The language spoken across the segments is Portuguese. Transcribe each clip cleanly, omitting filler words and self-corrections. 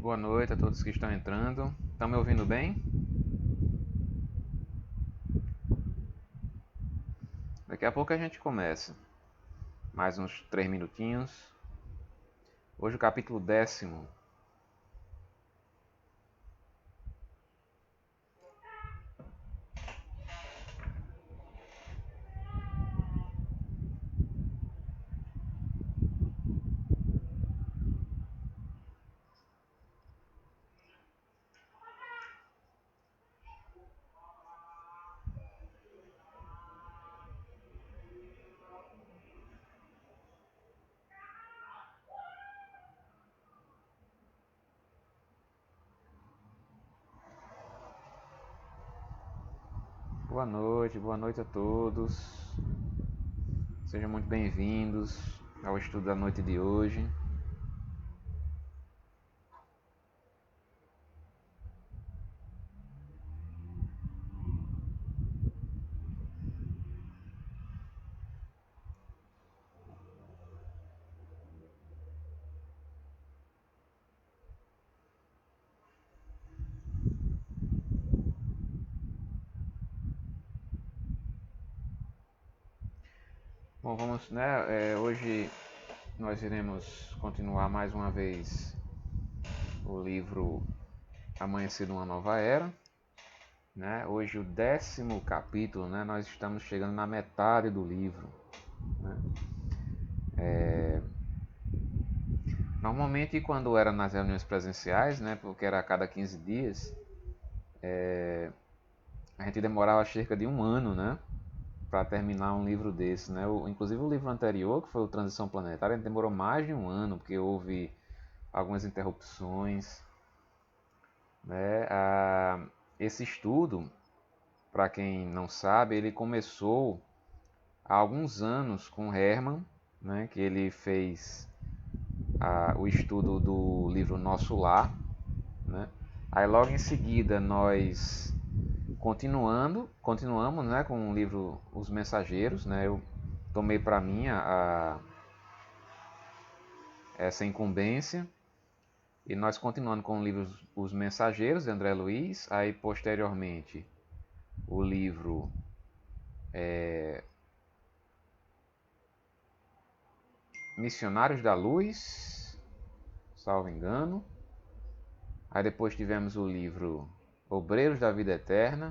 Boa noite a todos que estão entrando. Estão me ouvindo bem? Daqui a pouco a gente começa. Mais uns 3 minutinhos. Hoje o capítulo 10º. Boa noite a todos. Sejam muito bem-vindos ao estudo da noite de hoje. Bom, vamos, né? Hoje nós iremos continuar mais uma vez o livro Amanhecer de uma Nova Era. Né? Hoje o 10º capítulo, né? Nós estamos chegando na metade do livro. Né? Normalmente quando era nas reuniões presenciais, né? Porque era a cada 15 dias, a gente demorava cerca de um ano, né? Para terminar um livro desse, né? Inclusive o livro anterior, que foi o Transição Planetária, a gente demorou mais de um ano, porque houve algumas interrupções. Né? Esse estudo, para quem não sabe, ele começou há alguns anos com Herman, né? Que ele fez o estudo do livro Nosso Lar. Né? Aí logo em seguida nós continuamos, né, com o livro Os Mensageiros. Né? Eu tomei para mim essa incumbência e nós continuando com o livro Os Mensageiros de André Luiz. Aí posteriormente o livro Missionários da Luz, salvo engano. Aí depois tivemos o livro Obreiros da Vida Eterna.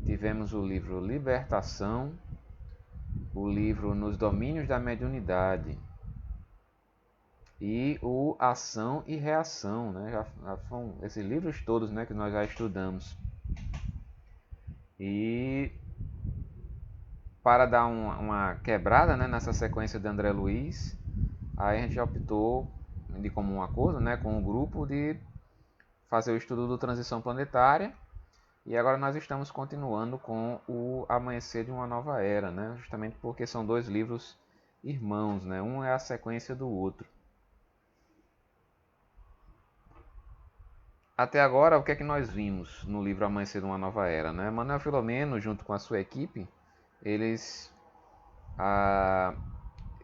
Tivemos o livro Libertação, o livro Nos Domínios da Mediunidade e o Ação e Reação. Né? Já são esses livros todos, né, que nós já estudamos. E para dar uma quebrada, né, nessa sequência de André Luiz, aí a gente optou de comum acordo, né, com o grupo, de fazer o estudo do Transição Planetária. E agora nós estamos continuando com o Amanhecer de uma Nova Era, né? Justamente porque são dois livros irmãos, né? Um é a sequência do outro. Até agora, o que é que nós vimos no livro Amanhecer de uma Nova Era? Né? Manuel Filomeno, junto com a sua equipe, eles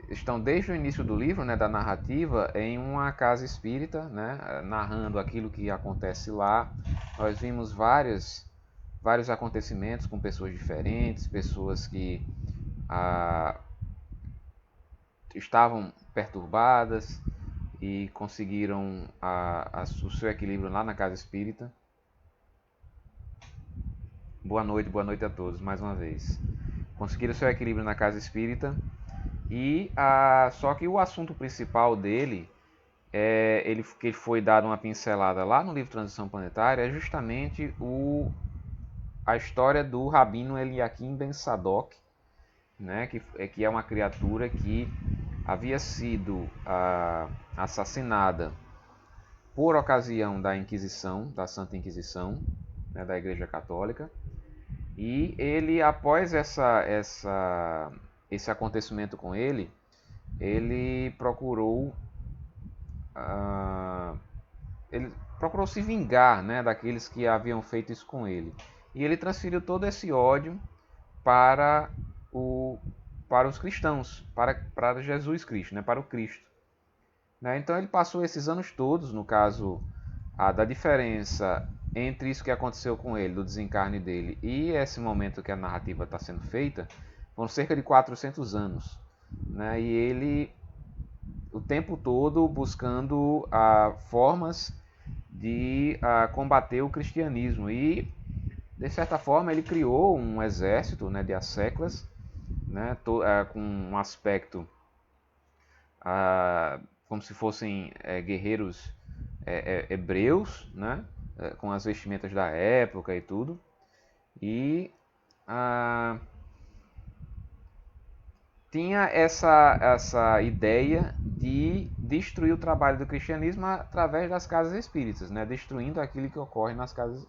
estão desde o início do livro, né, da narrativa, em uma casa espírita, né, narrando aquilo que acontece lá. Nós vimos vários acontecimentos com pessoas diferentes, pessoas que estavam perturbadas e conseguiram o seu equilíbrio lá na casa espírita. Boa noite a todos mais uma vez. Conseguiram o seu equilíbrio na casa espírita e só que o assunto principal dele que foi dado uma pincelada lá no livro Transição Planetária, é justamente a história do Rabino Eliakim Ben Sadok, né, que é uma criatura que havia sido assassinada por ocasião da Inquisição, da Santa Inquisição, né, da Igreja Católica. E ele, após esse acontecimento com ele procurou se vingar, né, daqueles que haviam feito isso com ele. E ele transferiu todo esse ódio para os cristãos, para Jesus Cristo, né, para o Cristo. né? Então ele passou esses anos todos, no caso, da diferença entre isso que aconteceu com ele, do desencarne dele, e esse momento que a narrativa está sendo feita, foram cerca de 400 anos, né? E ele, o tempo todo, buscando formas de combater o cristianismo. E, de certa forma, ele criou um exército, né, de asseclas, né, com um aspecto como se fossem guerreiros hebreus, né, com as vestimentas da época e tudo. E tinha essa ideia de destruir o trabalho do cristianismo através das casas espíritas, né, destruindo aquilo que ocorre nas casas,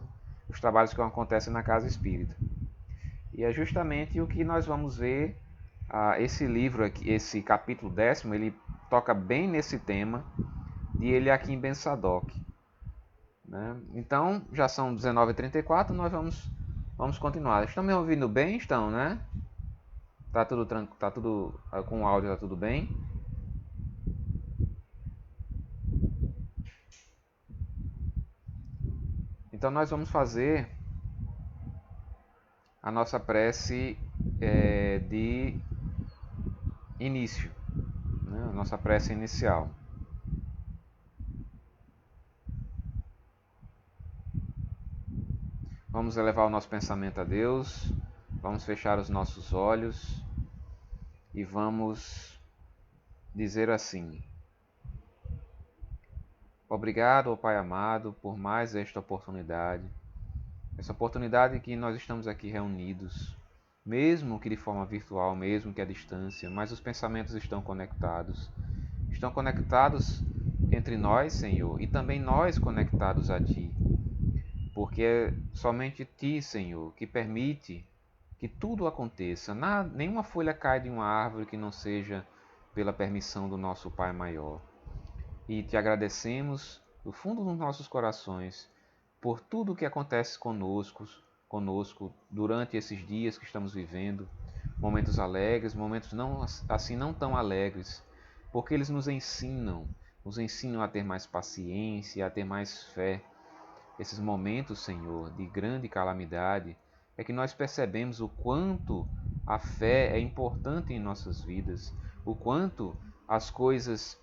os trabalhos que acontecem na casa espírita. E é justamente o que nós vamos ver. Esse livro aqui, esse capítulo 10º, ele toca bem nesse tema de Eliakim Ben Sadoc, né? Então, já são 19h34, nós vamos continuar. Estão me ouvindo bem? Estão, né? Tá tudo tranquilo, tá tudo com o áudio, tá tudo bem? Então nós vamos fazer a nossa prece de início, né? A nossa prece inicial. Vamos elevar o nosso pensamento a Deus, vamos fechar os nossos olhos e vamos dizer assim: obrigado, ó Pai amado, por mais esta oportunidade em que nós estamos aqui reunidos, mesmo que de forma virtual, mesmo que à distância, mas os pensamentos estão conectados entre nós, Senhor, e também nós conectados a Ti, porque é somente Ti, Senhor, que permite que tudo aconteça. Nenhuma folha cai de uma árvore que não seja pela permissão do nosso Pai maior. E te agradecemos do fundo dos nossos corações por tudo o que acontece conosco durante esses dias que estamos vivendo, momentos alegres, momentos não tão alegres, porque eles nos ensinam a ter mais paciência, a ter mais fé. Esses momentos, Senhor, de grande calamidade, é que nós percebemos o quanto a fé é importante em nossas vidas, o quanto as coisas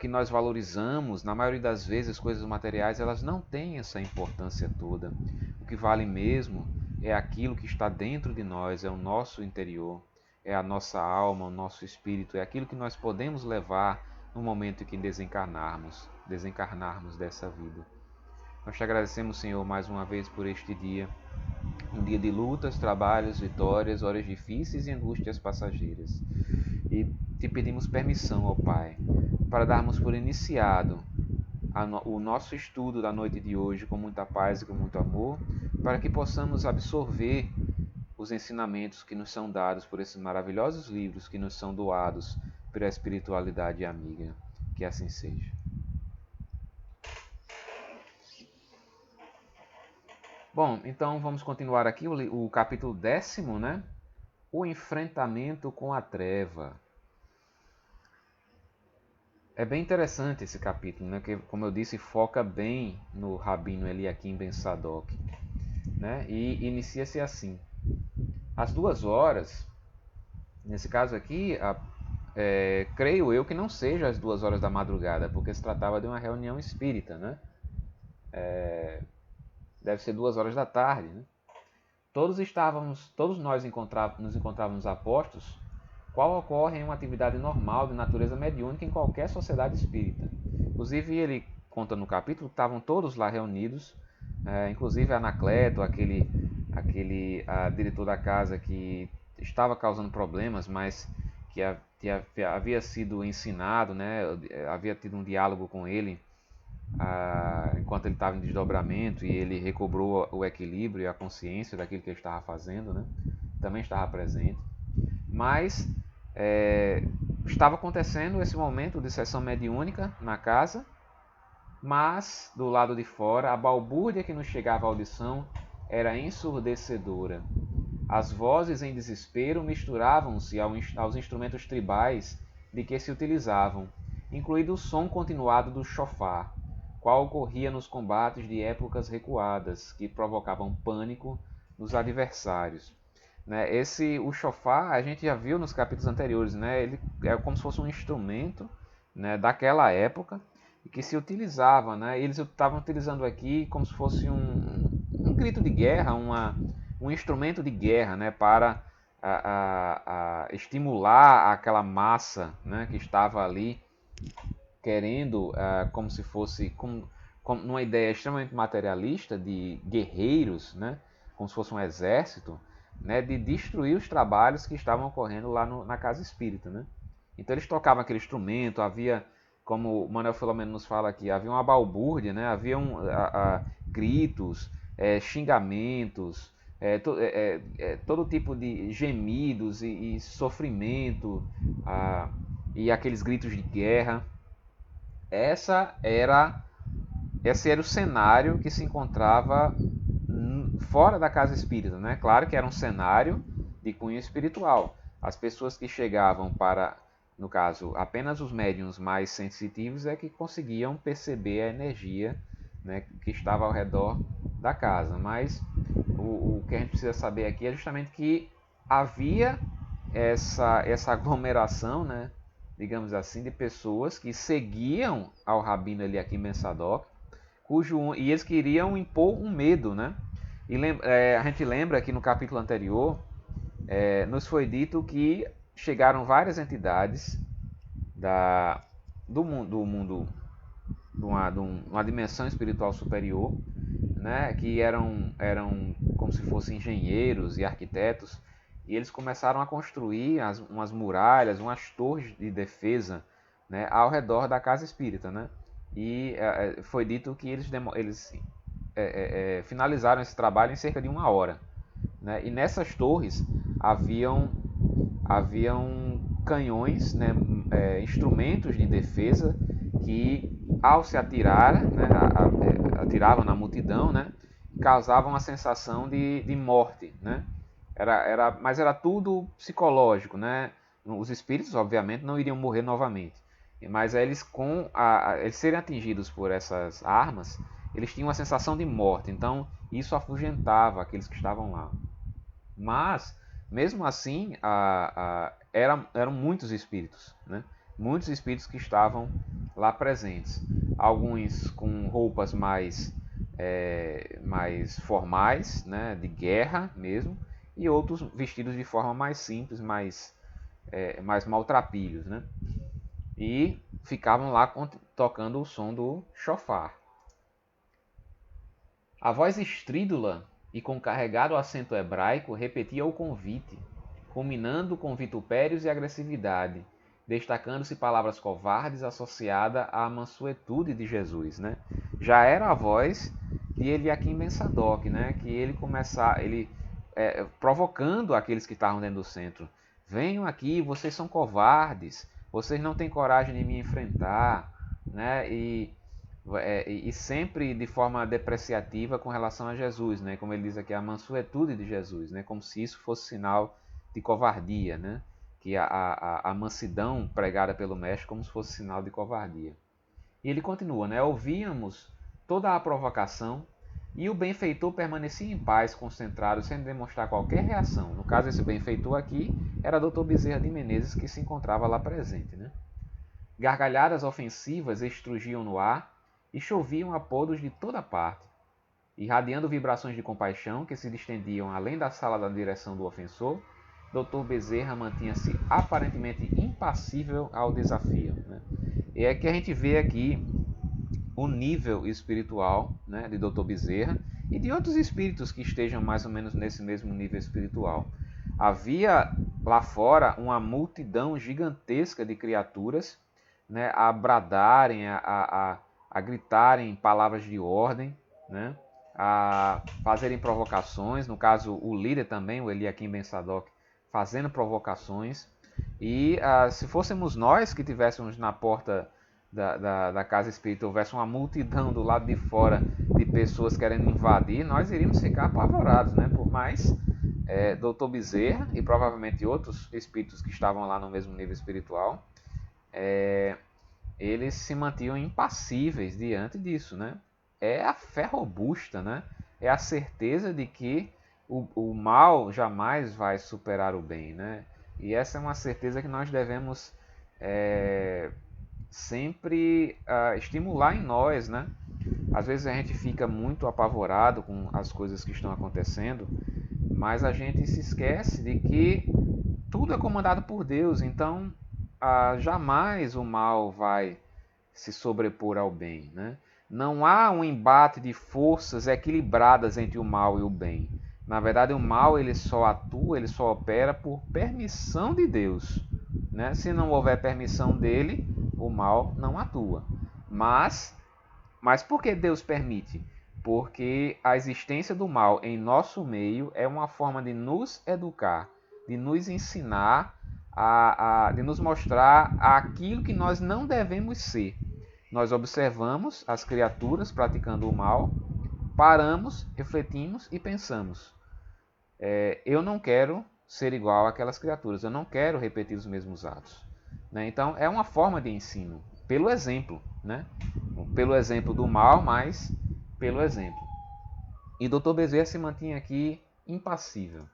que nós valorizamos, na maioria das vezes, coisas materiais, elas não têm essa importância toda. O que vale mesmo é aquilo que está dentro de nós, é o nosso interior, é a nossa alma, o nosso espírito, é aquilo que nós podemos levar no momento em que desencarnarmos dessa vida. Nós te agradecemos, Senhor, mais uma vez por este dia, um dia de lutas, trabalhos, vitórias, horas difíceis e angústias passageiras. E te pedimos permissão, ó Pai, para darmos por iniciado o nosso estudo da noite de hoje com muita paz e com muito amor, para que possamos absorver os ensinamentos que nos são dados por esses maravilhosos livros que nos são doados pela espiritualidade amiga. Que assim seja. Bom, então vamos continuar aqui o capítulo 10º, né? O enfrentamento com a treva. É bem interessante esse capítulo, né? Que, como eu disse, foca bem no Rabino Eliakim Ben Sadoc, né? E inicia-se assim: às 2 horas, nesse caso aqui, creio eu que não seja às 2 horas da madrugada, porque se tratava de uma reunião espírita, né? Deve ser 2 horas da tarde, né? Todos nós nos encontrávamos a postos, qual ocorre em uma atividade normal de natureza mediúnica em qualquer sociedade espírita. Inclusive, ele conta no capítulo que estavam todos lá reunidos, inclusive Anacleto, aquele diretor da casa que estava causando problemas, mas que havia sido ensinado, né, havia tido um diálogo com ele enquanto ele estava em desdobramento, e ele recobrou o equilíbrio e a consciência daquilo que ele estava fazendo, né? Também estava presente. Mas estava acontecendo esse momento de sessão mediúnica na casa, mas do lado de fora a balbúrdia que nos chegava à audição era ensurdecedora. As vozes em desespero misturavam-se aos instrumentos tribais de que se utilizavam, incluído o som continuado do chofar, qual ocorria nos combates de épocas recuadas, que provocavam pânico nos adversários. Né? O chofar a gente já viu nos capítulos anteriores, né? Ele é como se fosse um instrumento, né, daquela época e que se utilizava, né? Eles estavam utilizando aqui como se fosse um grito de guerra, um instrumento de guerra, né, para estimular aquela massa, né, que estava ali querendo, como se fosse como numa ideia extremamente materialista de guerreiros, né, como se fosse um exército, né, de destruir os trabalhos que estavam ocorrendo lá na casa espírita, né? Então eles tocavam aquele instrumento, havia, como o Manuel Filomeno nos fala aqui, havia uma balbúrdia, né? Havia gritos, xingamentos, todo tipo de gemidos e sofrimento, e aqueles gritos de guerra. Esse era o cenário que se encontrava fora da casa espírita, né? Claro que era um cenário de cunho espiritual. As pessoas que chegavam para, no caso, apenas os médiuns mais sensitivos é que conseguiam perceber a energia, né, que estava ao redor da casa. Mas o que a gente precisa saber aqui é justamente que havia essa aglomeração, né, digamos assim, de pessoas que seguiam ao Rabino Eliakim Ben Sadoc, e eles queriam impor um medo, né? E a gente lembra que no capítulo anterior nos foi dito que chegaram várias entidades do mundo de uma dimensão espiritual superior, né, que eram como se fossem engenheiros e arquitetos, e eles começaram a construir umas muralhas, umas torres de defesa, né, ao redor da casa espírita, né? E foi dito que eles finalizaram esse trabalho em cerca de 1 hora, né? E nessas torres haviam canhões, né, instrumentos de defesa que, ao se atirar, né, atiravam na multidão, né, causavam a sensação de morte, né? Mas era tudo psicológico, né? Os espíritos, obviamente, não iriam morrer novamente, mas eles, eles serem atingidos por essas armas, eles tinham uma sensação de morte. Então isso afugentava aqueles que estavam lá. Mas mesmo assim, eram muitos espíritos, né? Muitos espíritos que estavam lá presentes. Alguns com roupas mais formais, né, de guerra mesmo, e outros vestidos de forma mais simples, mais maltrapilhos, né? E ficavam lá tocando o som do chofar. A voz estrídula e com carregado acento hebraico repetia o convite, culminando com vitupérios e agressividade, destacando-se palavras covardes associadas à mansuetude de Jesus, né? Já era a voz de Eliakim Ben Sadoc, né? Que ele provocando aqueles que estavam dentro do centro. Venham aqui, vocês são covardes, vocês não têm coragem de me enfrentar, né? E sempre de forma depreciativa com relação a Jesus, né? Como ele diz aqui, a mansuetude de Jesus, né? Como se isso fosse sinal de covardia, né? Que a mansidão pregada pelo mestre como se fosse sinal de covardia. E ele continua, né? Ouvíamos toda a provocação e o benfeitor permanecia em paz, concentrado, sem demonstrar qualquer reação. No caso, esse benfeitor aqui era Dr. Bezerra de Menezes, que se encontrava lá presente, né? Gargalhadas ofensivas estrugiam no ar e choviam apodos de toda parte, irradiando vibrações de compaixão que se distendiam além da sala da direção do ofensor. Dr. Bezerra mantinha-se aparentemente impassível ao desafio, né? E é que a gente vê aqui o nível espiritual, né, de Dr. Bezerra e de outros espíritos que estejam mais ou menos nesse mesmo nível espiritual. Havia lá fora uma multidão gigantesca de criaturas, né, a bradarem, a gritarem palavras de ordem, né, a fazerem provocações. No caso, o líder também, o Eliakim Ben Sadoc, fazendo provocações. E se fôssemos nós que estivéssemos na porta da casa espírita, houvesse uma multidão do lado de fora de pessoas querendo invadir, nós iríamos ficar apavorados, né? Por mais Dr. Bezerra e provavelmente outros espíritos que estavam lá no mesmo nível espiritual, eles se mantinham impassíveis diante disso, né? É a fé robusta, né? É a certeza de que o mal jamais vai superar o bem, né? E essa é uma certeza que nós devemos sempre estimular em nós, né? Às vezes a gente fica muito apavorado com as coisas que estão acontecendo, mas a gente se esquece de que tudo é comandado por Deus, então jamais o mal vai se sobrepor ao bem, né? Não há um embate de forças equilibradas entre o mal e o bem. Na verdade, o mal ele só atua, ele só opera por permissão de Deus, né? Se não houver permissão dele, o mal não atua. Mas por que Deus permite? Porque a existência do mal em nosso meio é uma forma de nos educar, de nos ensinar, de nos mostrar aquilo que nós não devemos ser. Nós observamos as criaturas praticando o mal, paramos, refletimos e pensamos. Eu não quero ser igual àquelas criaturas, eu não quero repetir os mesmos atos. Né? Então é uma forma de ensino, pelo exemplo. Né? Pelo exemplo do mal, mas pelo exemplo. E Dr. Bezerra se mantinha aqui impassível.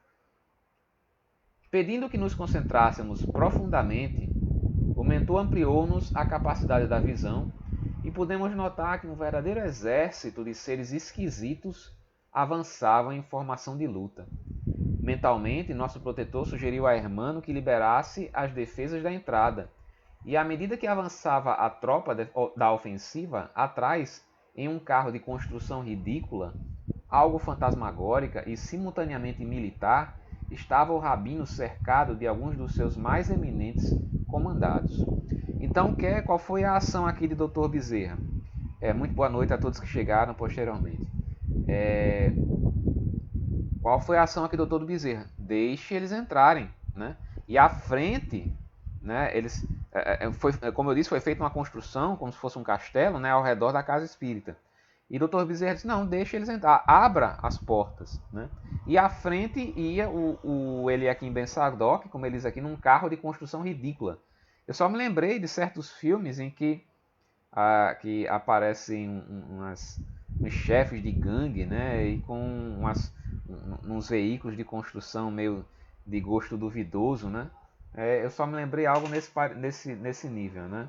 Pedindo que nos concentrássemos profundamente, o mentor ampliou-nos a capacidade da visão e pudemos notar que um verdadeiro exército de seres esquisitos avançava em formação de luta. Mentalmente, nosso protetor sugeriu a Hermano que liberasse as defesas da entrada, e à medida que avançava a tropa da ofensiva, atrás, em um carro de construção ridícula, algo fantasmagórica e simultaneamente militar, estava o rabino cercado de alguns dos seus mais eminentes comandados. Então, qual foi a ação aqui de Dr. Bezerra? Muito boa noite a todos que chegaram posteriormente. Qual foi a ação aqui do Dr. Bezerra? Deixe eles entrarem. Né? E à frente, né, como eu disse, foi feita uma construção, como se fosse um castelo, né, ao redor da casa espírita. E o Dr. Bezerra disse, não, deixe eles entrar, abra as portas. Né? E à frente ia o Eliakim Ben Sadok, como ele diz aqui, num carro de construção ridícula. Eu só me lembrei de certos filmes em que aparecem uns chefes de gangue, né, e com uns veículos de construção meio de gosto duvidoso, né? Eu só me lembrei algo nesse nível, né?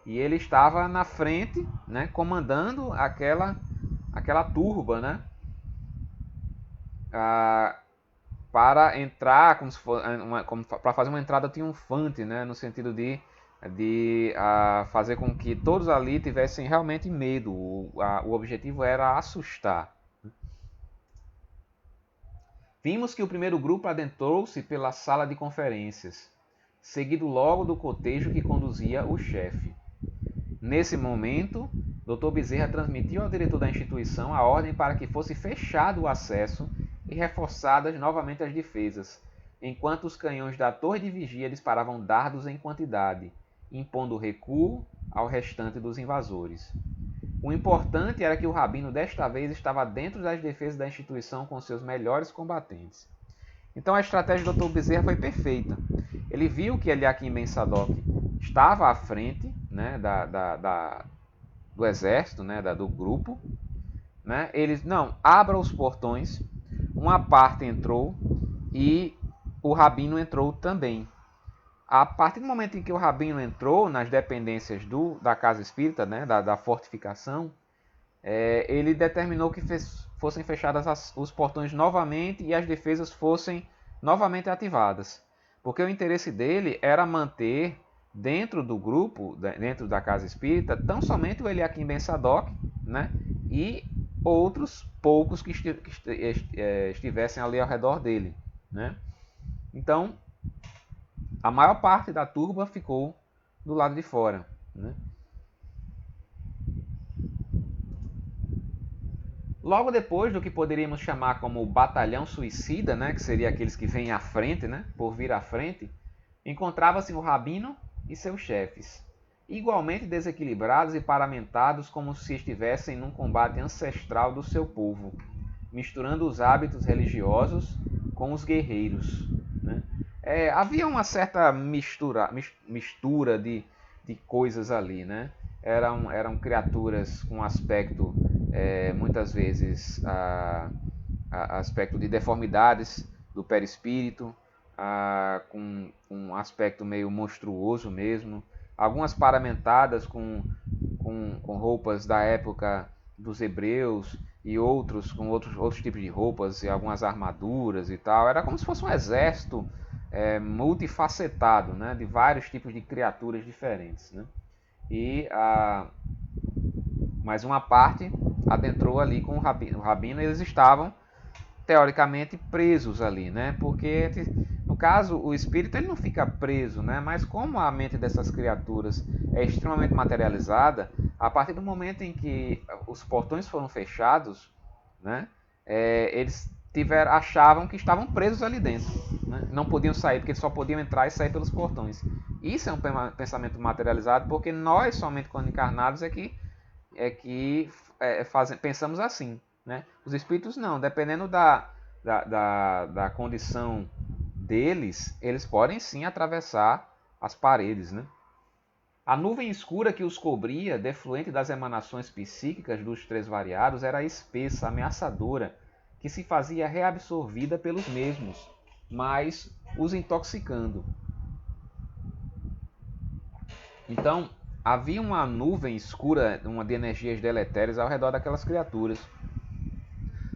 E ele estava na frente, né, comandando aquela turba, né? Para entrar, para fazer uma entrada triunfante, né? No sentido de fazer com que todos ali tivessem realmente medo. O objetivo era assustar. Vimos que o primeiro grupo adentrou-se pela sala de conferências, seguido logo do cotejo que conduzia o chefe. Nesse momento, Dr. Bezerra transmitiu ao diretor da instituição a ordem para que fosse fechado o acesso e reforçadas novamente as defesas, enquanto os canhões da torre de vigia disparavam dardos em quantidade, impondo recuo ao restante dos invasores. O importante era que o rabino desta vez estava dentro das defesas da instituição com seus melhores combatentes. Então a estratégia do Dr. Bezerra foi perfeita. Ele viu que Eliakim Ben Sadok estava à frente, né, do exército, né, do grupo. Né? Ele, não, abra os portões. Uma parte entrou e o rabino entrou também. A partir do momento em que o rabino entrou nas dependências da casa espírita, né, da fortificação, ele determinou que fossem fechados os portões novamente e as defesas fossem novamente ativadas. Porque o interesse dele era manter dentro do grupo, dentro da casa espírita, tão somente o Eliakim Ben Sadok, né, e outros poucos que estivessem ali ao redor dele. Né? Então, a maior parte da turba ficou do lado de fora. Né? Logo depois do que poderíamos chamar como o batalhão suicida, né, que seria aqueles que vêm à frente, né, por vir à frente, encontrava-se o rabino e seus chefes, igualmente desequilibrados e paramentados como se estivessem num combate ancestral do seu povo, misturando os hábitos religiosos com os guerreiros. Né? Havia uma certa mistura de coisas ali, né? eram criaturas com aspecto, muitas vezes, aspecto de deformidades do perispírito, com um aspecto meio monstruoso mesmo, algumas paramentadas com roupas da época dos hebreus e outros com outros tipos de roupas e algumas armaduras e tal. Era como se fosse um exército multifacetado, né, de vários tipos de criaturas diferentes, né? E mais uma parte adentrou ali com o rabino, e eles estavam teoricamente presos ali, né? Porque no caso o espírito ele não fica preso, né? Mas como a mente dessas criaturas é extremamente materializada, a partir do momento em que os portões foram fechados, né? Eles achavam que estavam presos ali dentro, né? Não podiam sair porque eles só podiam entrar e sair pelos portões. Isso é um pensamento materializado, porque nós somente quando encarnados pensamos assim, né? Os espíritos não, dependendo da condição deles, eles podem sim atravessar as paredes, né? A nuvem escura que os cobria, defluente das emanações psíquicas dos três variados, era espessa, ameaçadora, que se fazia reabsorvida pelos mesmos, mas os intoxicando. Então, havia uma nuvem escura, de energias deletérias ao redor daquelas criaturas.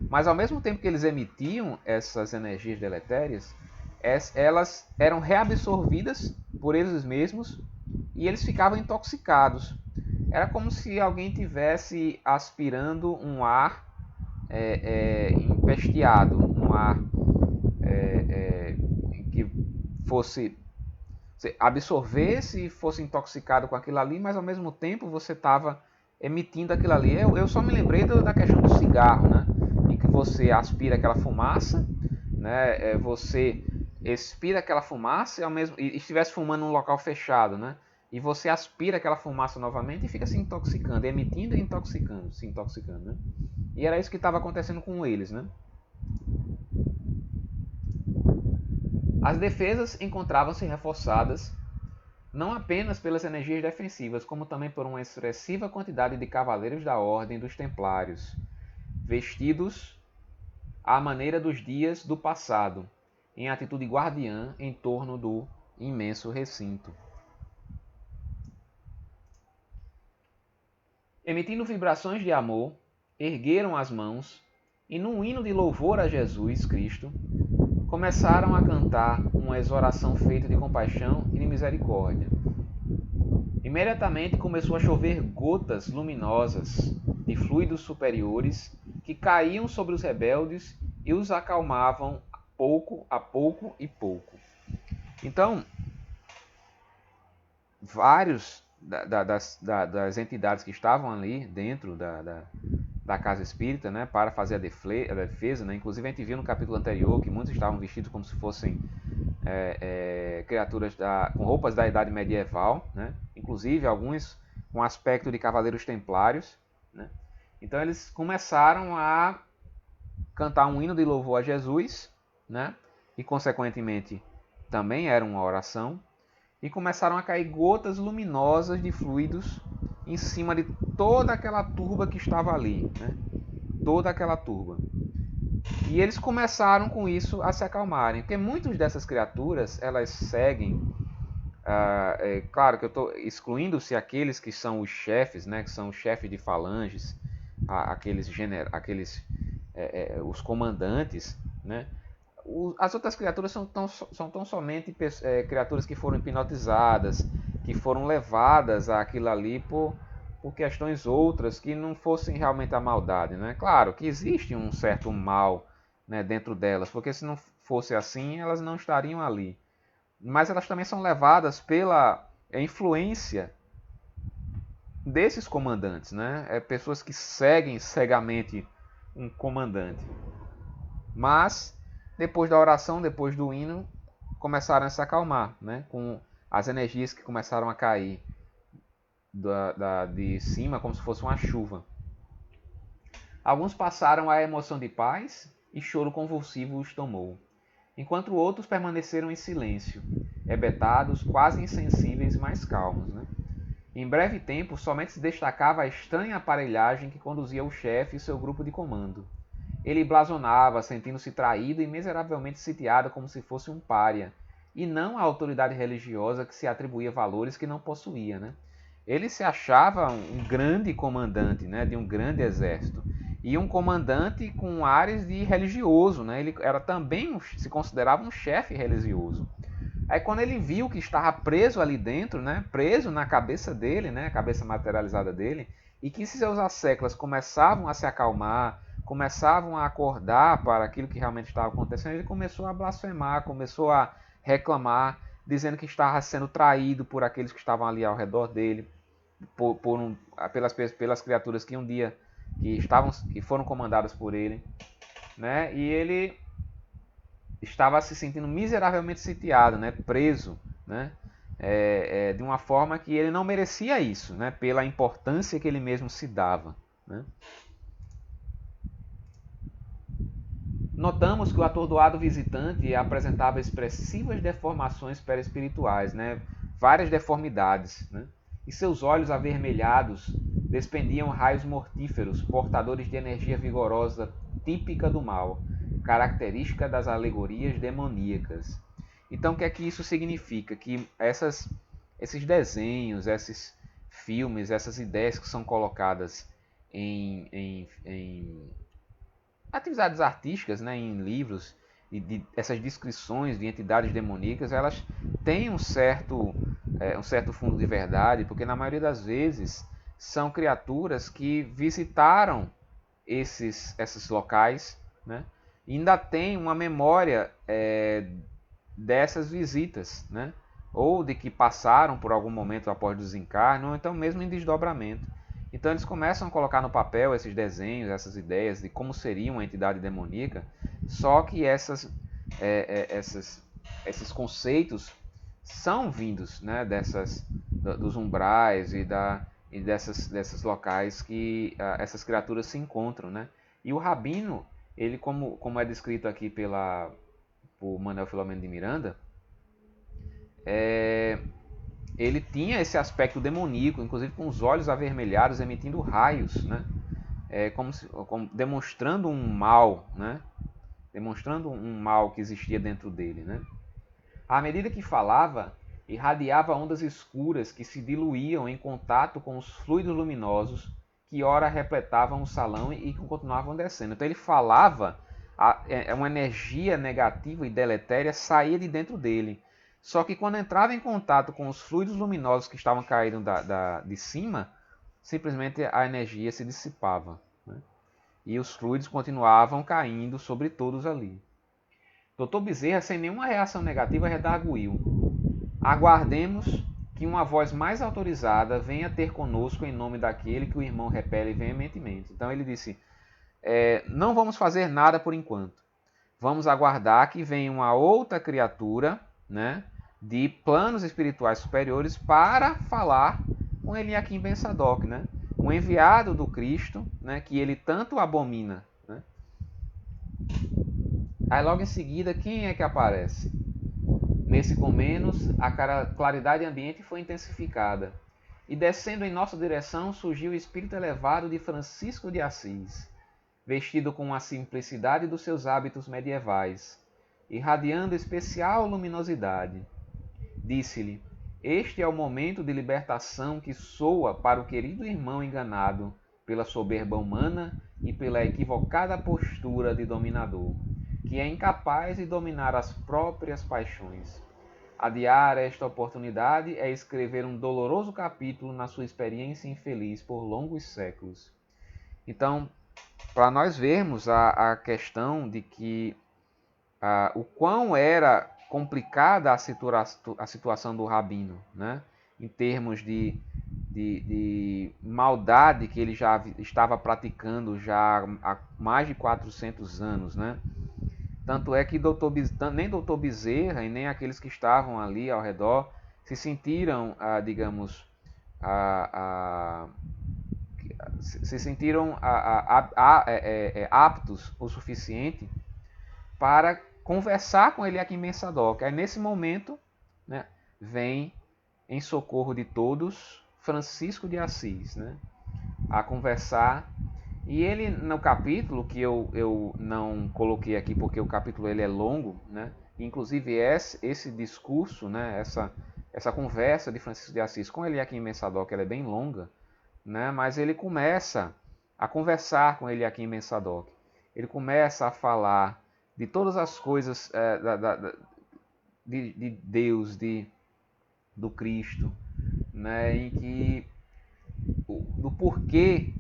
Mas ao mesmo tempo que eles emitiam essas energias deletérias, elas eram reabsorvidas por eles mesmos e eles ficavam intoxicados. Era como se alguém tivesse aspirando um ar empesteado, um ar que fosse absorvesse e fosse intoxicado com aquilo ali, mas ao mesmo tempo você estava emitindo aquilo ali. Eu só me lembrei da questão do cigarro, né? Em que você aspira aquela fumaça, né? Você expira aquela fumaça e estivesse fumando num local fechado, né? E você aspira aquela fumaça novamente e fica se intoxicando, emitindo e intoxicando, se intoxicando, né? E era isso que estava acontecendo com eles, né? As defesas encontravam-se reforçadas não apenas pelas energias defensivas, como também por uma expressiva quantidade de cavaleiros da Ordem dos Templários, vestidos à maneira dos dias do passado, em atitude guardiã em torno do imenso recinto. Emitindo vibrações de amor, ergueram as mãos e, num hino de louvor a Jesus Cristo, começaram a cantar uma exoração feita de compaixão e de misericórdia. Imediatamente começou a chover gotas luminosas de fluidos superiores que caíam sobre os rebeldes e os acalmavam pouco a pouco e pouco. Então, vários das entidades que estavam ali dentro da casa espírita, né, para fazer a defesa, né? Inclusive a gente viu no capítulo anterior que muitos estavam vestidos como se fossem criaturas com roupas da idade medieval, né? Inclusive alguns com aspecto de cavaleiros templários, né? Então eles começaram a cantar um hino de louvor a Jesus, né? E consequentemente também era uma oração, e começaram a cair gotas luminosas de fluidos em cima de toda aquela turba que estava ali, né? Toda aquela turba. E eles começaram com isso a se acalmarem, porque muitas dessas criaturas, elas seguem, claro que eu estou excluindo-se aqueles que são os chefes, né? Que são os chefes de falanges, os comandantes, né? As outras criaturas são tão somente criaturas que foram hipnotizadas, que foram levadas àquilo ali por questões outras que não fossem realmente a maldade, né? Claro que existe um certo mal, né, dentro delas, porque se não fosse assim, elas não estariam ali. Mas elas também são levadas pela influência desses comandantes, né? Pessoas que seguem cegamente um comandante. Mas depois da oração, depois do hino, começaram a se acalmar, né? Com as energias que começaram a cair de cima, como se fosse uma chuva. Alguns passaram a emoção de paz e choro convulsivo os tomou, enquanto outros permaneceram em silêncio, hebetados, quase insensíveis, mas calmos, né? Em breve tempo, somente se destacava a estranha aparelhagem que conduzia o chefe e seu grupo de comando. Ele blasonava, sentindo-se traído e miseravelmente sitiado como se fosse um pária, e não a autoridade religiosa que se atribuía valores que não possuía. Né? Ele se achava um grande comandante, né, de um grande exército, e um comandante com ares de religioso. Né? Ele era também, se considerava um chefe religioso. Aí quando ele viu que estava preso ali dentro, né, preso na cabeça dele, né, a cabeça materializada dele, e que seus asseclas começavam a se acalmar, começavam a acordar para aquilo que realmente estava acontecendo, ele começou a blasfemar, começou a reclamar, dizendo que estava sendo traído por aqueles que estavam ali ao redor dele, pelas criaturas que um dia que foram comandadas por ele, né? E ele estava se sentindo miseravelmente sitiado, né? Preso, né? De uma forma que ele não merecia isso, né? Pela importância que ele mesmo se dava. Né? Notamos que o atordoado visitante apresentava expressivas deformações perispirituais, né? Várias deformidades, né? E seus olhos avermelhados despendiam raios mortíferos, portadores de energia vigorosa típica do mal, característica das alegorias demoníacas. Então, o que é que isso significa? Que esses desenhos, esses filmes, essas ideias que são colocadas em atividades artísticas, né, em livros, e essas descrições de entidades demoníacas, elas têm um certo fundo de verdade, porque na maioria das vezes são criaturas que visitaram esses locais, né, e ainda tem uma memória dessas visitas, né, ou de que passaram por algum momento após o desencarne, ou então mesmo em desdobramento. Então eles começam a colocar no papel esses desenhos, essas ideias de como seria uma entidade demoníaca, só que esses conceitos são vindos, né, dos umbrais e desses locais que essas criaturas se encontram. Né? E o Rabino, ele como é descrito aqui por Manuel Filomeno de Miranda, ele tinha esse aspecto demoníaco, inclusive com os olhos avermelhados, emitindo raios, né? Demonstrando um mal, né? Demonstrando um mal que existia dentro dele. Né? À medida que falava, irradiava ondas escuras que se diluíam em contato com os fluidos luminosos que ora repletavam o salão e que continuavam descendo. Então ele falava, uma energia negativa e deletéria saía de dentro dele. Só que quando entrava em contato com os fluidos luminosos que estavam caindo de cima, simplesmente a energia se dissipava. Né? E os fluidos continuavam caindo sobre todos ali. Dr. Bezerra, sem nenhuma reação negativa, redarguiu: aguardemos que uma voz mais autorizada venha ter conosco em nome daquele que o irmão repele veementemente. Então ele disse, não vamos fazer nada por enquanto. Vamos aguardar que venha uma outra criatura, né, de planos espirituais superiores para falar com Eliakim Ben Sadoc, né, um enviado do Cristo, né, que ele tanto abomina. Né. Aí logo em seguida, quem é que aparece? Nesse comenos, a claridade ambiente foi intensificada, e descendo em nossa direção surgiu o espírito elevado de Francisco de Assis, vestido com a simplicidade dos seus hábitos medievais, irradiando especial luminosidade. Disse-lhe: este é o momento de libertação que soa para o querido irmão enganado pela soberba humana e pela equivocada postura de dominador, que é incapaz de dominar as próprias paixões. Adiar esta oportunidade é escrever um doloroso capítulo na sua experiência infeliz por longos séculos. Então, para nós vermos a questão de que o quão era complicada a situação do Rabino, né? Em termos de maldade que ele já estava praticando já há mais de 400 anos. Né? Tanto é que nem Dr. Bezerra e nem aqueles que estavam ali ao redor se sentiram, aptos o suficiente para conversar com ele aqui em Sadoc. Aí nesse momento, né, vem em socorro de todos Francisco de Assis, né, a conversar. E ele, no capítulo, que eu não coloquei aqui porque o capítulo ele é longo, né, inclusive esse discurso, né, essa conversa de Francisco de Assis com Eliakim Ben Sadoc, ela é bem longa, né, mas ele começa a conversar com Eliakim Ben Sadoc. Ele começa a falar de todas as coisas de Deus, do Cristo, né, em que do porquê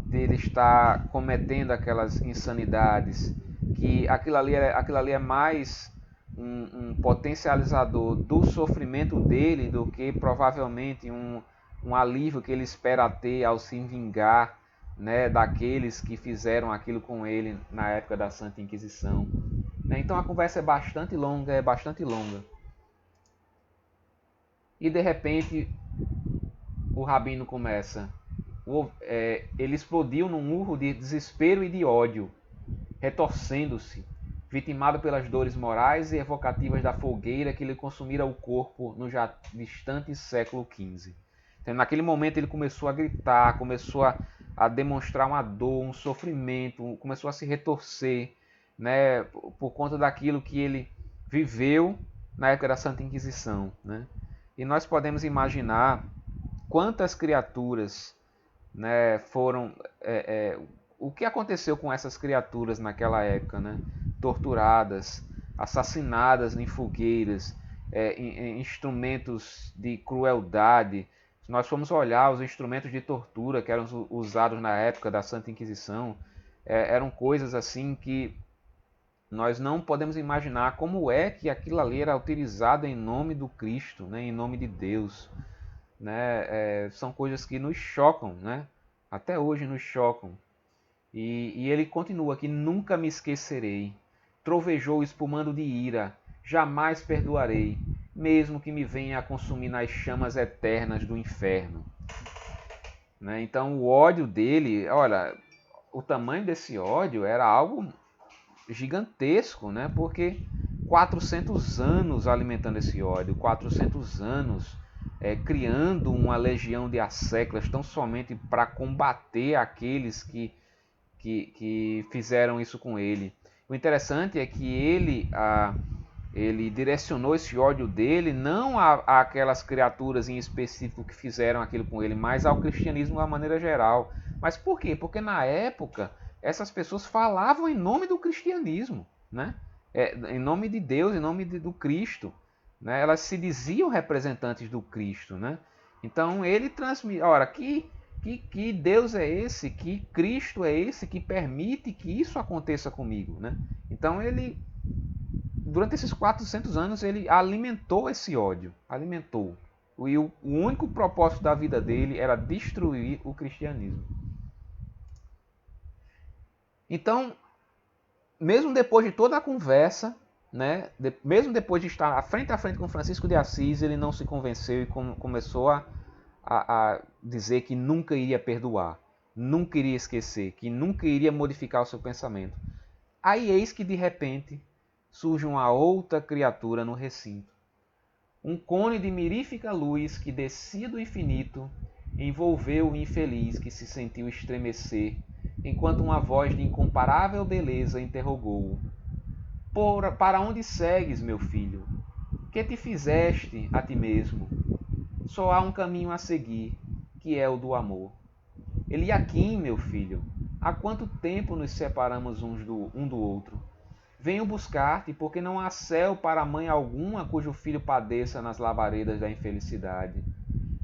dele estar cometendo aquelas insanidades, que aquilo ali é mais um potencializador do sofrimento dele do que provavelmente um alívio que ele espera ter ao se vingar, né, daqueles que fizeram aquilo com ele na época da Santa Inquisição. Então a conversa é bastante longa, E de repente o rabino começa. Ele explodiu num urro de desespero e de ódio, retorcendo-se, vitimado pelas dores morais e evocativas da fogueira que lhe consumira o corpo no já distante século XV. Então, naquele momento ele começou a gritar, começou a demonstrar uma dor, um sofrimento, começou a se retorcer, né, por conta daquilo que ele viveu na época da Santa Inquisição, né? E nós podemos imaginar quantas criaturas, né, foram o que aconteceu com essas criaturas naquela época, né? Torturadas, assassinadas em fogueiras, em instrumentos de crueldade. Se nós formos olhar os instrumentos de tortura que eram usados na época da Santa Inquisição, eram coisas assim que nós não podemos imaginar como é que aquilo ali era utilizado em nome do Cristo, né? Em nome de Deus, né? São coisas que nos chocam, né? Até hoje nos chocam. E ele continua aqui: nunca me esquecerei. Trovejou espumando de ira, jamais perdoarei, mesmo que me venha a consumir nas chamas eternas do inferno. Né? Então o ódio dele, olha, o tamanho desse ódio era algo gigantesco, né? Porque 400 anos alimentando esse ódio, 400 anos criando uma legião de asséculas tão somente para combater aqueles que fizeram isso com ele. O interessante é que ele direcionou esse ódio dele não àquelas criaturas em específico que fizeram aquilo com ele, mas ao cristianismo de uma maneira geral. Mas por quê? Porque na época essas pessoas falavam em nome do cristianismo, né? Em nome de Deus, em nome do Cristo. Né? Elas se diziam representantes do Cristo. Né? Então ele transmite. Ora, que Deus é esse, que Cristo é esse que permite que isso aconteça comigo, né? Então ele, durante esses 400 anos, ele alimentou esse ódio, alimentou. E o único propósito da vida dele era destruir o cristianismo. Então, mesmo depois de toda a conversa, né, mesmo depois de estar frente a frente com Francisco de Assis, ele não se convenceu e começou a dizer que nunca iria perdoar, nunca iria esquecer, que nunca iria modificar o seu pensamento. Aí eis que de repente surge uma outra criatura no recinto. Um cone de mirífica luz que descia do infinito envolveu o infeliz que se sentiu estremecer, enquanto uma voz de incomparável beleza interrogou-o: para onde segues, meu filho? Que te fizeste a ti mesmo? Só há um caminho a seguir, que é o do amor. Eliakim, meu filho, há quanto tempo nos separamos um do outro? Venho buscar-te, porque não há céu para mãe alguma cujo filho padeça nas lavaredas da infelicidade.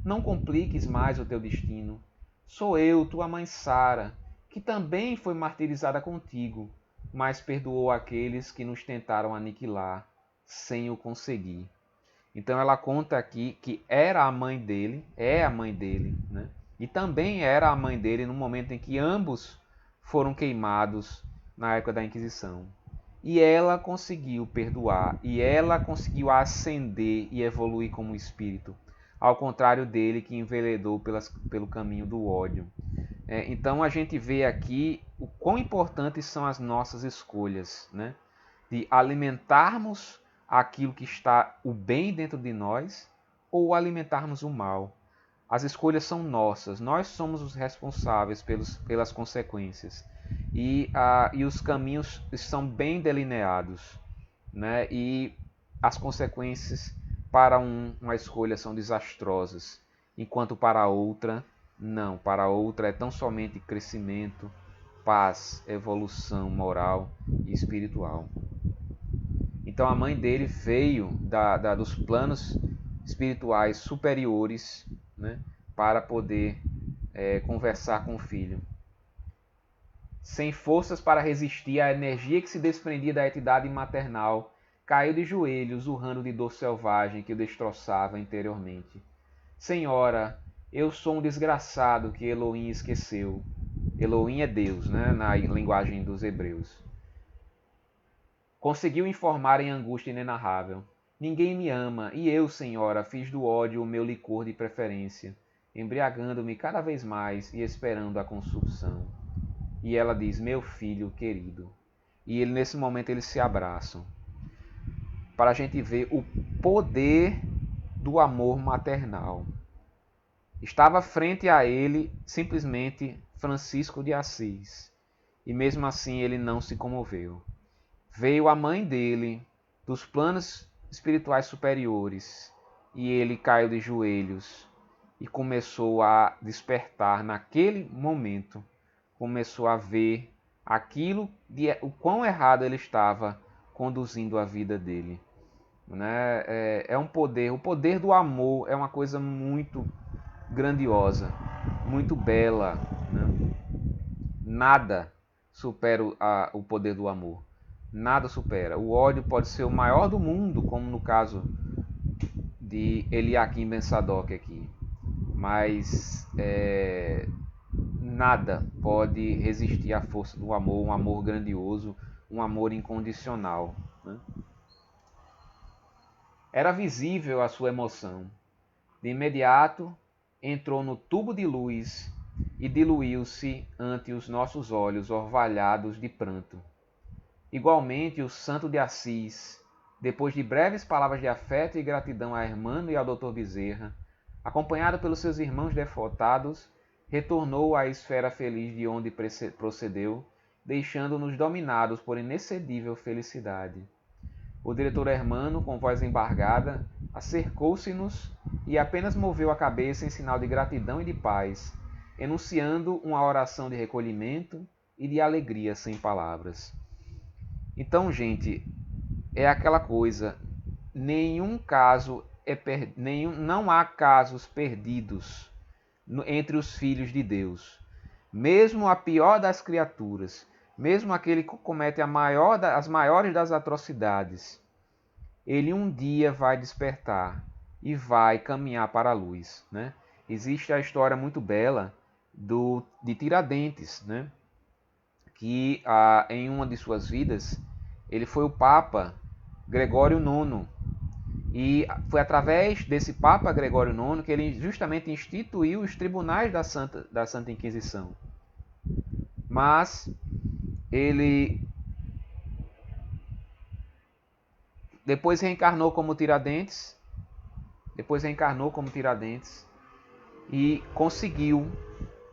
Não compliques mais o teu destino. Sou eu, tua mãe Sara, que também foi martirizada contigo, mas perdoou aqueles que nos tentaram aniquilar, sem o conseguir. Então ela conta aqui que era a mãe dele, é a mãe dele, né? E também era a mãe dele no momento em que ambos foram queimados na época da Inquisição. E ela conseguiu perdoar, e ela conseguiu ascender e evoluir como espírito, ao contrário dele que enveredou pelo caminho do ódio. Então a gente vê aqui o quão importantes são as nossas escolhas, né? De alimentarmos aquilo que está o bem dentro de nós ou alimentarmos o mal. As escolhas são nossas, nós somos os responsáveis pelas consequências. E os caminhos estão bem delineados, né? E as consequências para uma escolha são desastrosas, enquanto para outra, não. Para outra é tão somente crescimento, paz, evolução moral e espiritual. Então a mãe dele veio dos planos espirituais superiores, né, para poder conversar com o filho. Sem forças para resistir à energia que se desprendia da entidade maternal, caiu de joelhos, urrando de dor selvagem que o destroçava interiormente. Senhora, eu sou um desgraçado que Elohim esqueceu. Elohim é Deus, né, na linguagem dos hebreus. Conseguiu informar em angústia inenarrável. Ninguém me ama, e eu, senhora, fiz do ódio o meu licor de preferência, embriagando-me cada vez mais e esperando a consumpção. E ela diz, meu filho querido. E nesse momento eles se abraçam. Para a gente ver o poder do amor maternal. Estava frente a ele simplesmente Francisco de Assis. E mesmo assim ele não se comoveu. Veio a mãe dele, dos planos espirituais superiores, e ele caiu de joelhos e começou a despertar naquele momento. Começou a ver o quão errado ele estava conduzindo a vida dele. Né? É um poder, o poder do amor é uma coisa muito grandiosa, muito bela. Né? Nada supera o poder do amor. Nada supera. O ódio pode ser o maior do mundo, como no caso de Eliakim Ben Sadoc aqui. Mas nada pode resistir à força do amor, um amor grandioso, um amor incondicional. Né? Era visível a sua emoção. De imediato, entrou no tubo de luz e diluiu-se ante os nossos olhos orvalhados de pranto. Igualmente, o santo de Assis, depois de breves palavras de afeto e gratidão a Hermano e ao Dr. Bezerra, acompanhado pelos seus irmãos devotados, retornou à esfera feliz de onde procedeu, deixando-nos dominados por inexcedível felicidade. O diretor Hermano, com voz embargada, acercou-se-nos e apenas moveu a cabeça em sinal de gratidão e de paz, enunciando uma oração de recolhimento e de alegria sem palavras. Então, gente, é aquela coisa, não há casos perdidos entre os filhos de Deus. Mesmo a pior das criaturas, mesmo aquele que comete as maiores das atrocidades, ele um dia vai despertar e vai caminhar para a luz. Né? Existe a história muito bela de Tiradentes, né? Que em uma de suas vidas ele foi o Papa Gregório IX. E foi através desse Papa Gregório IX que ele justamente instituiu os tribunais da Santa Inquisição. Mas ele depois reencarnou como Tiradentes, e conseguiu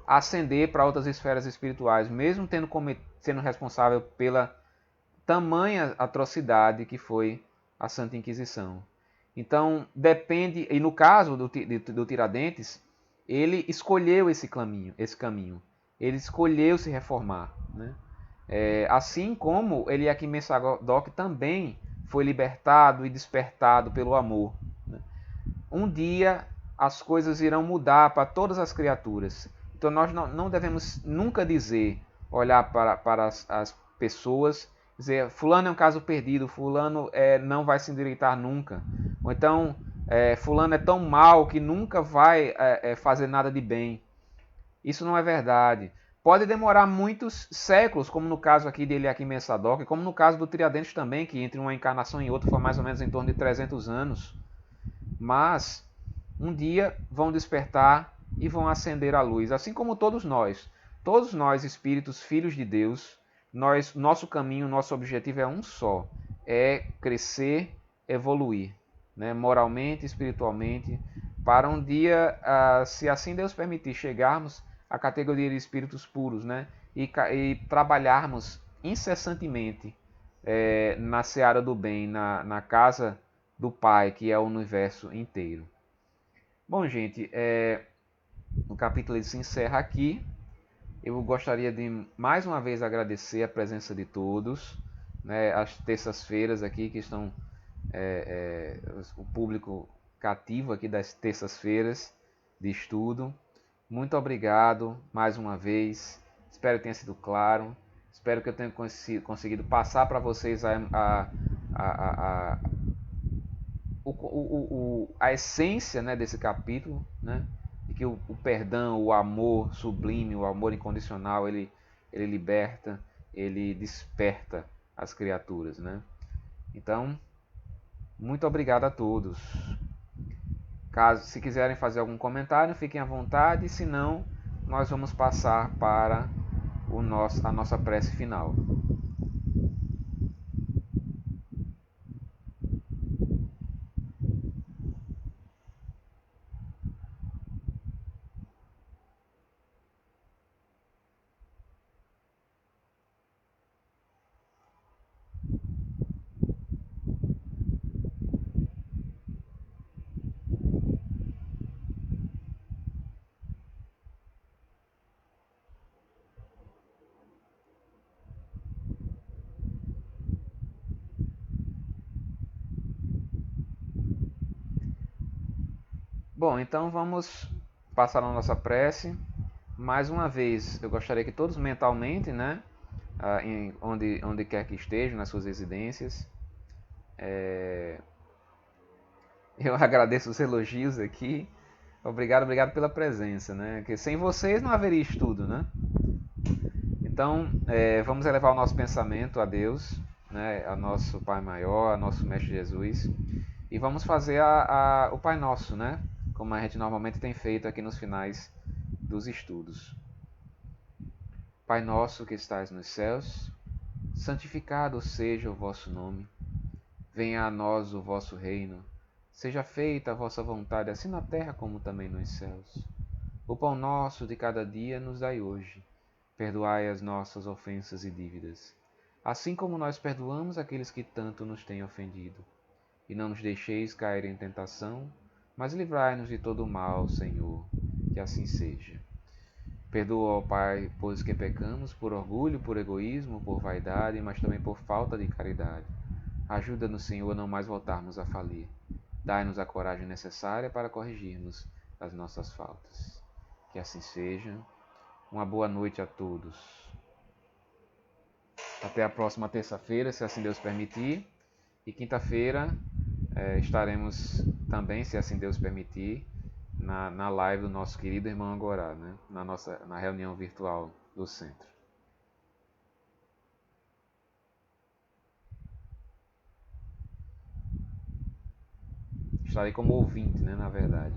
ascender para outras esferas espirituais, mesmo sendo responsável pela tamanha atrocidade que foi a Santa Inquisição. Então, depende, e no caso do Tiradentes, ele escolheu esse caminho. Ele escolheu se reformar. Né? Assim como Eliakim Ben Sadoc também foi libertado e despertado pelo amor. Né? Um dia as coisas irão mudar para todas as criaturas. Então nós não devemos nunca olhar para as pessoas, dizer, fulano é um caso perdido, fulano não vai se endireitar nunca. Ou então, fulano é tão mal que nunca vai fazer nada de bem. Isso não é verdade. Pode demorar muitos séculos, como no caso aqui de Eliakim Ben Sadoc, como no caso do Tiradentes também, que entre uma encarnação e outra foi mais ou menos em torno de 300 anos. Mas um dia vão despertar e vão acender a luz, assim como todos nós espíritos, filhos de Deus, nosso caminho, nosso objetivo é um só, é crescer, evoluir, né? Moralmente, espiritualmente, para um dia, se assim Deus permitir, chegarmos à categoria de espíritos puros, né? E trabalharmos incessantemente na seara do bem, na casa do Pai, que é o universo inteiro. Bom, gente, o capítulo se encerra aqui. Eu gostaria de mais uma vez agradecer a presença de todos, né? As terças-feiras aqui que estão o público cativo aqui das terças-feiras de estudo. Muito obrigado mais uma vez. Espero que tenha sido claro. Espero que eu tenha conseguido passar para vocês a essência, né, desse capítulo, né? De que o perdão, o amor sublime, o amor incondicional, ele liberta, ele desperta as criaturas, né? Então, muito obrigado a todos. Se quiserem fazer algum comentário, fiquem à vontade. Se não, nós vamos passar para a nossa prece final. Bom, então vamos passar a nossa prece. Mais uma vez, eu gostaria que todos mentalmente, né, onde quer que estejam, nas suas residências, eu agradeço os elogios aqui. Obrigado pela presença, né? Porque sem vocês não haveria estudo, né? Então, vamos elevar o nosso pensamento a Deus, né? A nosso Pai Maior, a nosso Mestre Jesus, e vamos fazer o Pai Nosso, né? Como a gente normalmente tem feito aqui nos finais dos estudos. Pai nosso que estais nos céus, santificado seja o vosso nome. Venha a nós o vosso reino. Seja feita a vossa vontade, assim na terra como também nos céus. O pão nosso de cada dia nos dai hoje. Perdoai as nossas ofensas e dívidas, assim como nós perdoamos aqueles que tanto nos têm ofendido. E não nos deixeis cair em tentação, mas livrai-nos de todo o mal, Senhor. Que assim seja. Perdoa, ó Pai, pois que pecamos por orgulho, por egoísmo, por vaidade, mas também por falta de caridade. Ajuda-nos, Senhor, a não mais voltarmos a falir. Dai-nos a coragem necessária para corrigirmos as nossas faltas. Que assim seja. Uma boa noite a todos. Até a próxima terça-feira, se assim Deus permitir. E quinta-feira estaremos também, se assim Deus permitir, na live do nosso querido irmão Agorá, né? Na reunião virtual do centro. Estarei como ouvinte, né, na verdade.